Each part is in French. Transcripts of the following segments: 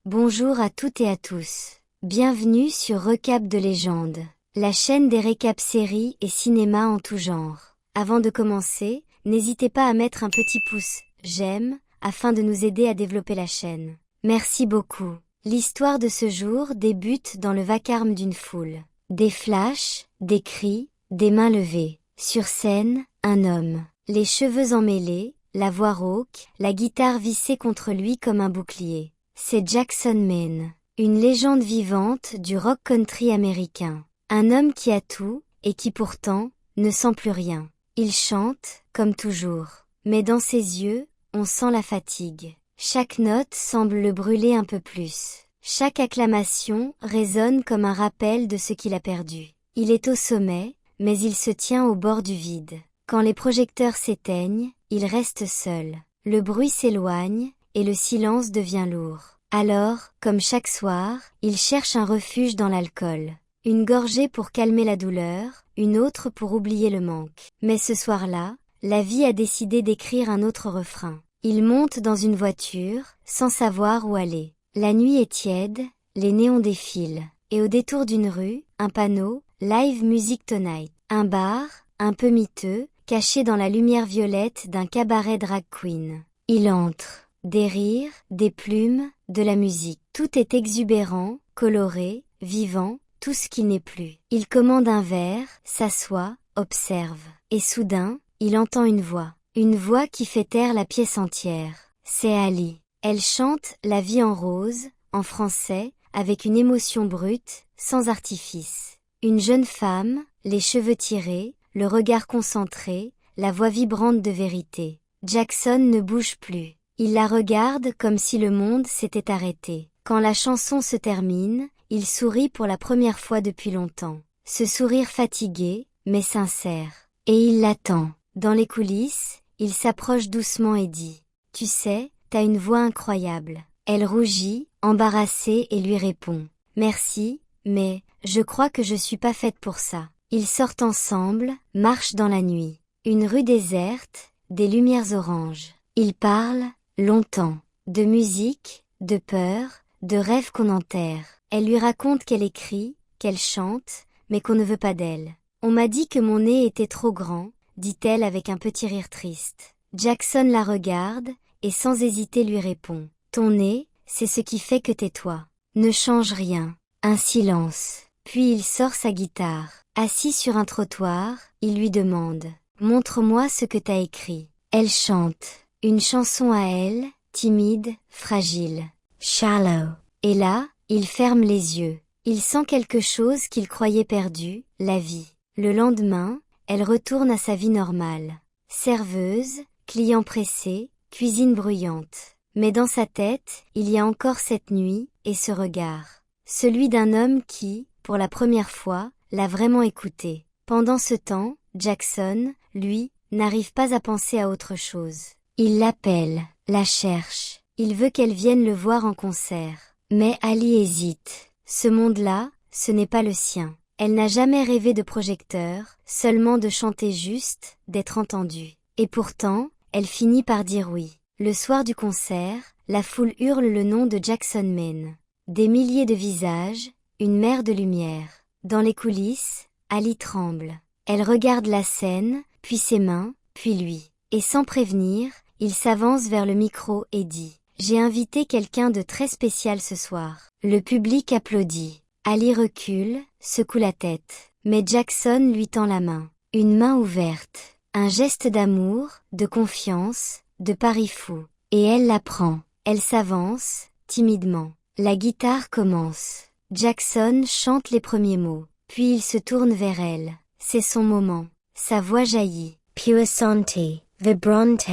Bonjour à toutes et à tous. Bienvenue sur Recap de légende, la chaîne des récaps séries et cinéma en tout genre. Avant de commencer, n'hésitez pas à mettre un petit pouce j'aime afin de nous aider à développer la chaîne. Merci beaucoup. L'histoire de ce jour débute dans le vacarme d'une foule. Des flashs, des cris, des mains levées. Sur scène, un homme, les cheveux emmêlés, la voix rauque, la guitare vissée contre lui comme un bouclier. C'est Jackson Maine, une légende vivante du rock country américain. Un homme qui a tout, et qui pourtant, ne sent plus rien. Il chante, comme toujours. Mais dans ses yeux, on sent la fatigue. Chaque note semble le brûler un peu plus. Chaque acclamation résonne comme un rappel de ce qu'il a perdu. Il est au sommet, mais il se tient au bord du vide. Quand les projecteurs s'éteignent, il reste seul. Le bruit s'éloigne, et le silence devient lourd. Alors, comme chaque soir, il cherche un refuge dans l'alcool. Une gorgée pour calmer la douleur, une autre pour oublier le manque. Mais ce soir-là, la vie a décidé d'écrire un autre refrain. Il monte dans une voiture, sans savoir où aller. La nuit est tiède, les néons défilent. Et au détour d'une rue, un panneau, Live Music Tonight. Un bar, un peu miteux, caché dans la lumière violette d'un cabaret drag queen. Il entre. Des rires, des plumes, de la musique. Tout est exubérant, coloré, vivant, tout ce qui n'est plus. Il commande un verre, s'assoit, observe. Et soudain, il entend une voix. Une voix qui fait taire la pièce entière. C'est Ali. Elle chante « La vie en rose », en français, avec une émotion brute, sans artifice. Une jeune femme, les cheveux tirés, le regard concentré, la voix vibrante de vérité. Jackson ne bouge plus. Il la regarde comme si le monde s'était arrêté. Quand la chanson se termine, il sourit pour la première fois depuis longtemps. Ce sourire fatigué, mais sincère. Et il l'attend. Dans les coulisses, il s'approche doucement et dit « Tu sais, t'as une voix incroyable. » Elle rougit, embarrassée et lui répond « Merci, mais je crois que je suis pas faite pour ça. » Ils sortent ensemble, marchent dans la nuit. Une rue déserte, des lumières oranges. Ils parlent, longtemps, de musique, de peur, de rêves qu'on enterre. Elle lui raconte qu'elle écrit, qu'elle chante, mais qu'on ne veut pas d'elle. « On m'a dit que mon nez était trop grand », dit-elle avec un petit rire triste. Jackson la regarde, et sans hésiter lui répond « Ton nez, c'est ce qui fait que t'es toi. Ne change rien. » Un silence. Puis il sort sa guitare. Assis sur un trottoir, il lui demande « Montre-moi ce que t'as écrit. » Elle chante. Une chanson à elle, timide, fragile. Shallow. Et là, il ferme les yeux. Il sent quelque chose qu'il croyait perdu, la vie. Le lendemain, elle retourne à sa vie normale. Serveuse, client pressé, cuisine bruyante. Mais dans sa tête, il y a encore cette nuit, et ce regard. Celui d'un homme qui, pour la première fois, l'a vraiment écouté. Pendant ce temps, Jackson, lui, n'arrive pas à penser à autre chose. Il l'appelle, la cherche. Il veut qu'elle vienne le voir en concert. Mais Ali hésite. Ce monde-là, ce n'est pas le sien. Elle n'a jamais rêvé de projecteur, seulement de chanter juste, d'être entendue. Et pourtant, elle finit par dire oui. Le soir du concert, la foule hurle le nom de Jackson Maine. Des milliers de visages, une mer de lumière. Dans les coulisses, Ali tremble. Elle regarde la scène, puis ses mains, puis lui. Et sans prévenir, il s'avance vers le micro et dit « J'ai invité quelqu'un de très spécial ce soir. » Le public applaudit. Ali recule, secoue la tête. Mais Jackson lui tend la main. Une main ouverte. Un geste d'amour, de confiance, de pari fou. Et elle la prend. Elle s'avance, timidement. La guitare commence. Jackson chante les premiers mots. Puis il se tourne vers elle. C'est son moment. Sa voix jaillit. Puissante, vibrante,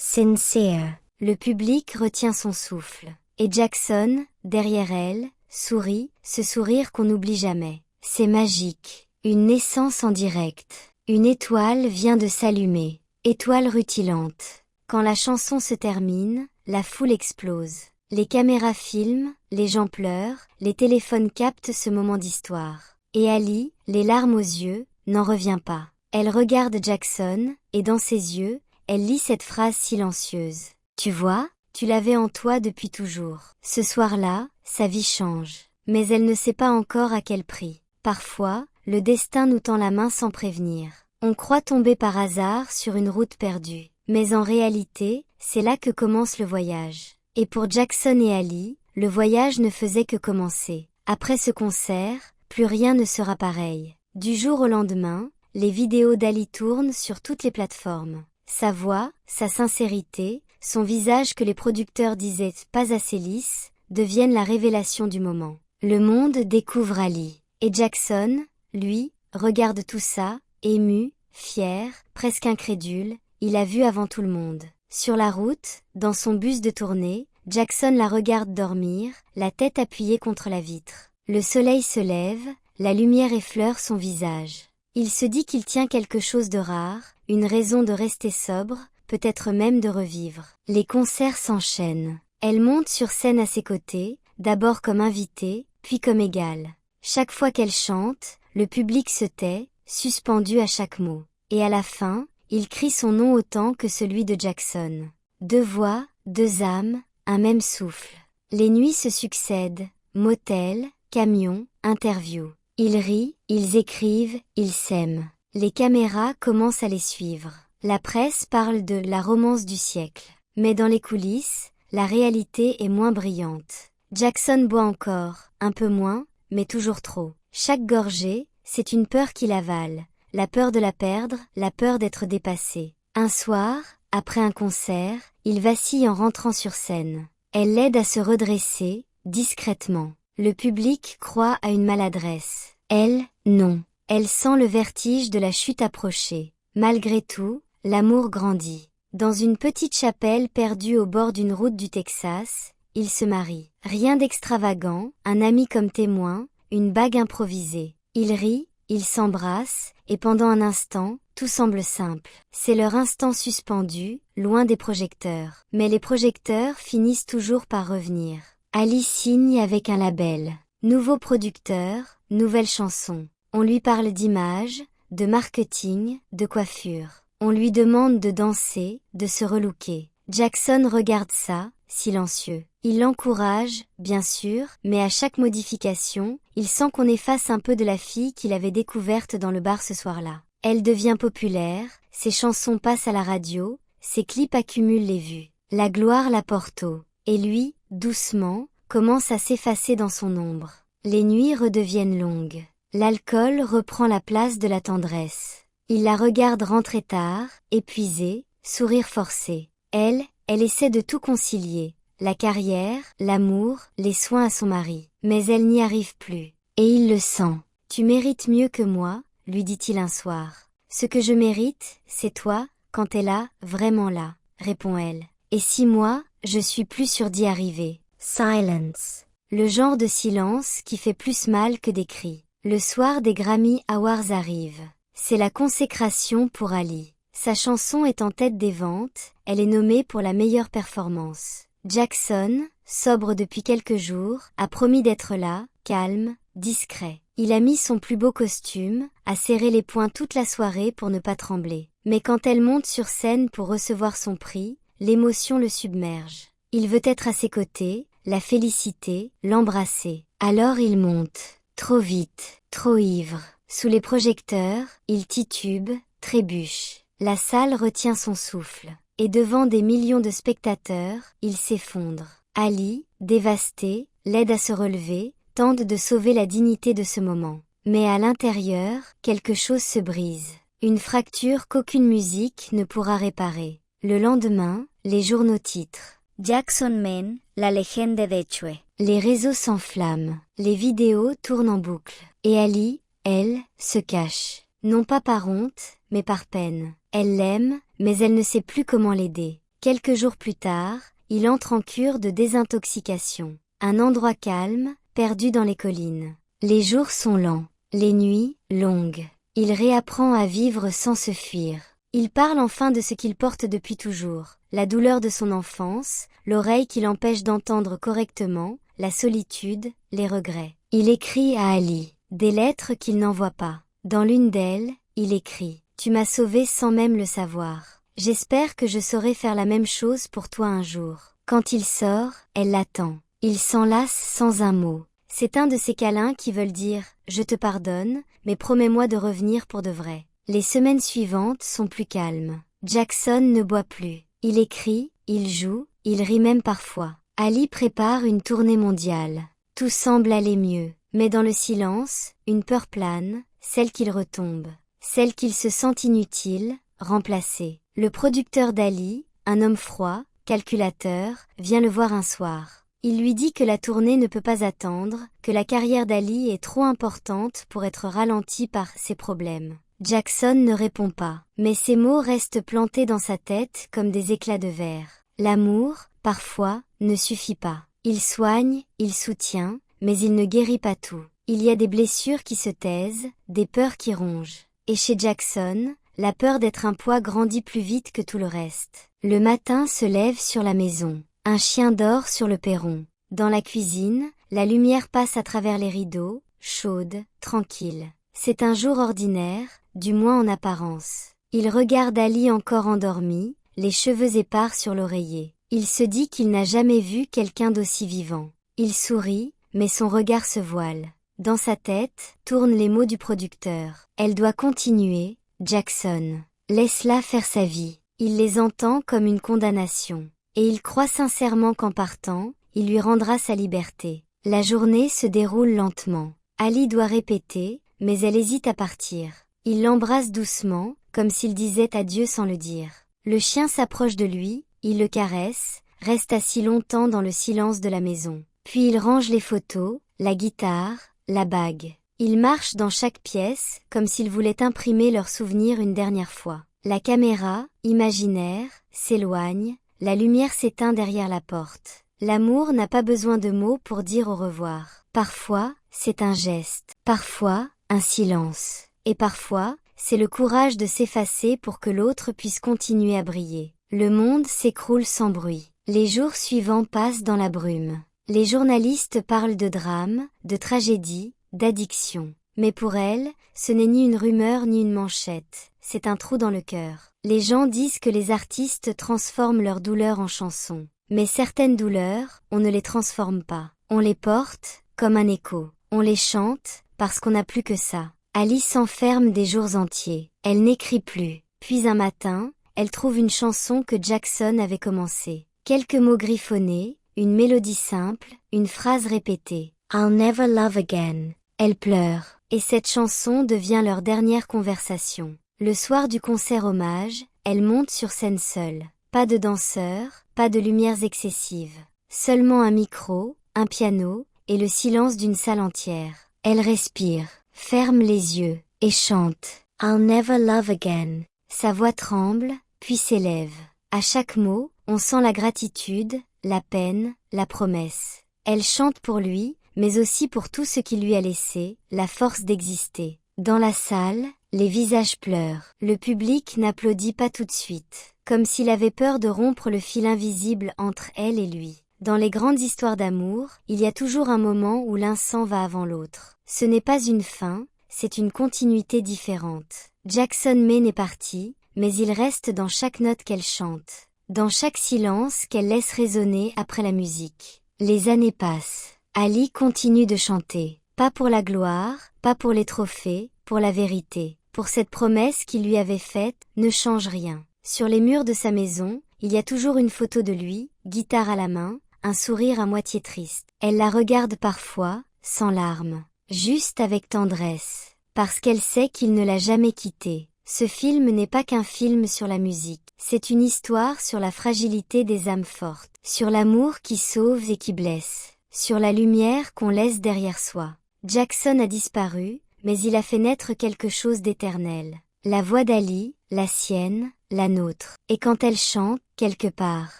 sincère. Le public retient son souffle. Et Jackson, derrière elle, sourit, ce sourire qu'on n'oublie jamais. C'est magique. Une naissance en direct. Une étoile vient de s'allumer. Étoile rutilante. Quand la chanson se termine, la foule explose. Les caméras filment, les gens pleurent, les téléphones captent ce moment d'histoire. Et Ali, les larmes aux yeux, n'en revient pas. Elle regarde Jackson, et dans ses yeux, elle lit cette phrase silencieuse. Tu vois, tu l'avais en toi depuis toujours. Ce soir-là, sa vie change. Mais elle ne sait pas encore à quel prix. Parfois, le destin nous tend la main sans prévenir. On croit tomber par hasard sur une route perdue. Mais en réalité, c'est là que commence le voyage. Et pour Jackson et Ali, le voyage ne faisait que commencer. Après ce concert, plus rien ne sera pareil. Du jour au lendemain, les vidéos d'Ali tournent sur toutes les plateformes. Sa voix, sa sincérité, son visage que les producteurs disaient pas assez lisse, deviennent la révélation du moment. Le monde découvre Ali. Et Jackson, lui, regarde tout ça, ému, fier, presque incrédule, il a vu avant tout le monde. Sur la route, dans son bus de tournée, Jackson la regarde dormir, la tête appuyée contre la vitre. Le soleil se lève, la lumière effleure son visage. Il se dit qu'il tient quelque chose de rare, une raison de rester sobre, peut-être même de revivre. Les concerts s'enchaînent. Elle monte sur scène à ses côtés, d'abord comme invitée, puis comme égale. Chaque fois qu'elle chante, le public se tait, suspendu à chaque mot. Et à la fin, il crie son nom autant que celui de Jackson. Deux voix, deux âmes, un même souffle. Les nuits se succèdent, motels, camions, interviews. Ils rient, ils écrivent, ils s'aiment. Les caméras commencent à les suivre. La presse parle de la romance du siècle. Mais dans les coulisses, la réalité est moins brillante. Jackson boit encore, un peu moins, mais toujours trop. Chaque gorgée, c'est une peur qu'il avale. La peur de la perdre, la peur d'être dépassé. Un soir, après un concert, il vacille en rentrant sur scène. Elle l'aide à se redresser, discrètement. Le public croit à une maladresse. Elle, non. Elle sent le vertige de la chute approcher. Malgré tout, l'amour grandit. Dans une petite chapelle perdue au bord d'une route du Texas, ils se marient. Rien d'extravagant, un ami comme témoin, une bague improvisée. Ils rient, ils s'embrassent, et pendant un instant, tout semble simple. C'est leur instant suspendu, loin des projecteurs. Mais les projecteurs finissent toujours par revenir. Ali signe avec un label. Nouveau producteur, nouvelle chanson. On lui parle d'image, de marketing, de coiffure. On lui demande de danser, de se relooker. Jackson regarde ça, silencieux. Il l'encourage, bien sûr, mais à chaque modification, il sent qu'on efface un peu de la fille qu'il avait découverte dans le bar ce soir-là. Elle devient populaire, ses chansons passent à la radio, ses clips accumulent les vues. La gloire la porte haut. Et lui, doucement, commence à s'effacer dans son ombre. Les nuits redeviennent longues. L'alcool reprend la place de la tendresse. Il la regarde rentrer tard, épuisée, sourire forcé. Elle essaie de tout concilier. La carrière, l'amour, les soins à son mari. Mais elle n'y arrive plus. Et il le sent. « Tu mérites mieux que moi », lui dit-il un soir. « Ce que je mérite, c'est toi, quand t'es là, vraiment là », répond elle. « Et 6 mois, je suis plus sûre d'y arriver. » Silence. Le genre de silence qui fait plus mal que des cris. Le soir des Grammy Awards arrive. C'est la consécration pour Ali. Sa chanson est en tête des ventes, elle est nommée pour la meilleure performance. Jackson, sobre depuis quelques jours, a promis d'être là, calme, discret. Il a mis son plus beau costume, a serré les poings toute la soirée pour ne pas trembler. Mais quand elle monte sur scène pour recevoir son prix, l'émotion le submerge. Il veut être à ses côtés, la féliciter, l'embrasser. Alors il monte. Trop vite, trop ivre. Sous les projecteurs, il titube, trébuche. La salle retient son souffle. Et devant des millions de spectateurs, il s'effondre. Ali, dévasté, l'aide à se relever, tente de sauver la dignité de ce moment. Mais à l'intérieur, quelque chose se brise. Une fracture qu'aucune musique ne pourra réparer. Le lendemain, les journaux titrent. Jackson Men, la légende de Chue. Les réseaux s'enflamment. Les vidéos tournent en boucle. Et Ali, elle, se cache. Non pas par honte, mais par peine. Elle l'aime, mais elle ne sait plus comment l'aider. Quelques jours plus tard, il entre en cure de désintoxication. Un endroit calme, perdu dans les collines. Les jours sont lents, les nuits, longues. Il réapprend à vivre sans se fuir. Il parle enfin de ce qu'il porte depuis toujours. La douleur de son enfance, l'oreille qui l'empêche d'entendre correctement, la solitude, les regrets. Il écrit à Ali. Des lettres qu'il n'envoie pas. Dans l'une d'elles, il écrit « Tu m'as sauvé sans même le savoir. J'espère que je saurai faire la même chose pour toi un jour. Quand il sort, elle l'attend. Ils s'enlacent sans un mot. C'est un de ces câlins qui veulent dire « Je te pardonne, mais promets-moi de revenir pour de vrai ». Les semaines suivantes sont plus calmes. Jackson ne boit plus. Il écrit, il joue, il rit même parfois. Ali prépare une tournée mondiale. Tout semble aller mieux. Mais dans le silence, une peur plane, celle qu'il retombe. Celle qu'il se sent inutile, remplacé. Le producteur d'Ali, un homme froid, calculateur, vient le voir un soir. Il lui dit que la tournée ne peut pas attendre, que la carrière d'Ali est trop importante pour être ralentie par ses problèmes. Jackson ne répond pas, mais ces mots restent plantés dans sa tête comme des éclats de verre. L'amour, parfois, ne suffit pas. Il soigne, il soutient, mais il ne guérit pas tout. Il y a des blessures qui se taisent, des peurs qui rongent. Et chez Jackson, la peur d'être un poids grandit plus vite que tout le reste. Le matin se lève sur la maison. Un chien dort sur le perron. Dans la cuisine, la lumière passe à travers les rideaux, chaude, tranquille. C'est un jour ordinaire, du moins en apparence. Il regarde Ali encore endormi, les cheveux épars sur l'oreiller. Il se dit qu'il n'a jamais vu quelqu'un d'aussi vivant. Il sourit, mais son regard se voile. Dans sa tête, tournent les mots du producteur. Elle doit continuer, Jackson. Laisse-la faire sa vie. Il les entend comme une condamnation. Et il croit sincèrement qu'en partant, il lui rendra sa liberté. La journée se déroule lentement. Ali doit répéter, mais elle hésite à partir. Il l'embrasse doucement, comme s'il disait adieu sans le dire. Le chien s'approche de lui, il le caresse, reste assis longtemps dans le silence de la maison. Puis il range les photos, la guitare, la bague. Il marche dans chaque pièce, comme s'il voulait imprimer leurs souvenirs une dernière fois. La caméra, imaginaire, s'éloigne, la lumière s'éteint derrière la porte. L'amour n'a pas besoin de mots pour dire au revoir. Parfois, c'est un geste. Parfois, un silence. Et parfois, c'est le courage de s'effacer pour que l'autre puisse continuer à briller. Le monde s'écroule sans bruit. Les jours suivants passent dans la brume. Les journalistes parlent de drame, de tragédie, d'addiction. Mais pour elle, ce n'est ni une rumeur ni une manchette, c'est un trou dans le cœur. Les gens disent que les artistes transforment leurs douleurs en chansons. Mais certaines douleurs, on ne les transforme pas. On les porte, comme un écho. On les chante, parce qu'on n'a plus que ça. Alice s'enferme des jours entiers. Elle n'écrit plus. Puis un matin, elle trouve une chanson que Jackson avait commencée. Quelques mots griffonnés, une mélodie simple, une phrase répétée. I'll never love again. Elle pleure. Et cette chanson devient leur dernière conversation. Le soir du concert hommage, elle monte sur scène seule. Pas de danseurs, pas de lumières excessives. Seulement un micro, un piano, et le silence d'une salle entière. Elle respire, ferme les yeux, et chante. I'll never love again. Sa voix tremble, puis s'élève. À chaque mot, on sent la gratitude, la peine, la promesse. Elle chante pour lui, mais aussi pour tout ce qu'il lui a laissé, la force d'exister. Dans la salle, les visages pleurent. Le public n'applaudit pas tout de suite, comme s'il avait peur de rompre le fil invisible entre elle et lui. Dans les grandes histoires d'amour, il y a toujours un moment où l'un s'en va avant l'autre. Ce n'est pas une fin, c'est une continuité différente. Jackson Maine est parti, mais il reste dans chaque note qu'elle chante, dans chaque silence qu'elle laisse résonner après la musique. Les années passent. Ali continue de chanter. Pas pour la gloire, pas pour les trophées, pour la vérité. Pour cette promesse qu'il lui avait faite, ne change rien. Sur les murs de sa maison, il y a toujours une photo de lui, guitare à la main, un sourire à moitié triste. Elle la regarde parfois, sans larmes, juste avec tendresse, parce qu'elle sait qu'il ne l'a jamais quittée. Ce film n'est pas qu'un film sur la musique, c'est une histoire sur la fragilité des âmes fortes, sur l'amour qui sauve et qui blesse, sur la lumière qu'on laisse derrière soi. Jackson a disparu, mais il a fait naître quelque chose d'éternel. La voix d'Ali, la sienne, la nôtre. Et quand elle chante, quelque part,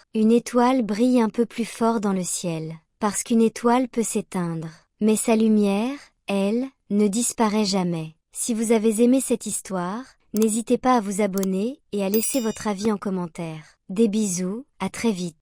une étoile brille un peu plus fort dans le ciel, parce qu'une étoile peut s'éteindre. Mais sa lumière, elle, ne disparaît jamais. Si vous avez aimé cette histoire, n'hésitez pas à vous abonner et à laisser votre avis en commentaire. Des bisous, à très vite.